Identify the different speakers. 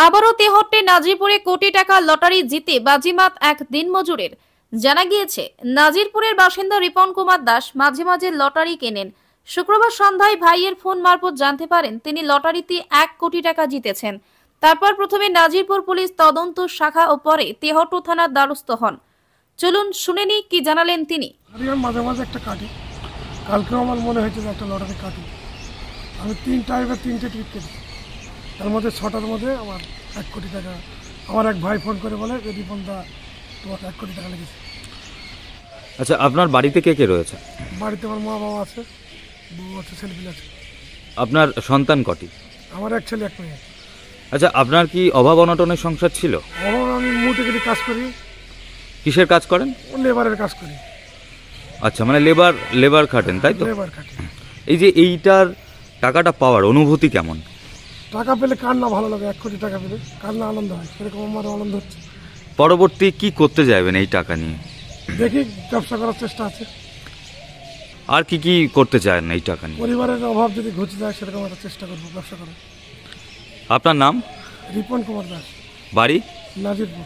Speaker 1: আবারও তেহট্টে নাজিরপুরে কোটি টাকা লটারি জিতে বাজিমাত এক দিনমজুরের। জানা গিয়েছে, নাজিরপুরের বাসিন্দা রিপন কুমার দাস মাঝে মাঝে লটারি কেনেন। শুক্রবার সন্ধ্যায় ভাইয়ের ফোন মারফত জানতে পারেন তিনি লটারিতে 1 কোটি টাকা জিতেছেন। তারপর প্রথমে নাজিরপুর পুলিশ তদন্ত শাখা ও পরে তেহট্ট থানার দ্বারস্থ হন। চলুন শুনে নিই কি জানালেন তিনি।
Speaker 2: মাঝে মাঝে একটা কাটি, কালকেও আমার মনে হয়েছে যে একটা লটারি কাটি। আমি 3টে টিকিট কেটে, তার মধ্যে 6টার মধ্যে আমার 1 কোটি টাকা। আমার এক ভাই ফোন করে বলে যে রিপনদা, তোমার 1 কোটি টাকা লেগেছে।
Speaker 3: আচ্ছা, আপনার বাড়িতে কে কে রয়েছে?
Speaker 2: বাড়িতে আমার মা বাবা আছে, বউ আছে, ছেলেপিলে আছে।
Speaker 3: আপনার সন্তান কটি?
Speaker 2: আমার এক ছেলে এক মেয়ে।
Speaker 3: আচ্ছা, আপনার কি অভাব অনটনের সংসার ছিল?
Speaker 2: আমি মুটে কেটে কাজ করি।
Speaker 3: কিসের কাজ করেন?
Speaker 2: লেবারের কাজ করি।
Speaker 3: আচ্ছা, মানে লেবার খাটেন, তাই তো?
Speaker 2: লেবার খাটি।
Speaker 3: এই যে এইটার টাকাটা পাওয়ার অনুভূতি কেমন?
Speaker 2: টাকা পেলে কার না ভালো লাগে? 1 কোটি টাকা পেলে কার না আনন্দ হয়? সেরকম আমার আনন্দ হচ্ছে।
Speaker 3: পরবর্তী কি করতে যাবেন এই টাকা নিয়ে?
Speaker 2: দেখি, ব্যবসা করার চেষ্টা আছে।
Speaker 3: আর কি কি করতে চান এই টাকা নিয়ে?
Speaker 2: পরিবারের অভাব যদি ঘুচে যায় সেরকম একটা চেষ্টা করবো ব্যবসা করার।
Speaker 3: আপনার নাম?
Speaker 2: রিপন কুমার দাস,
Speaker 3: বাড়ি?
Speaker 2: নাজিরপুর।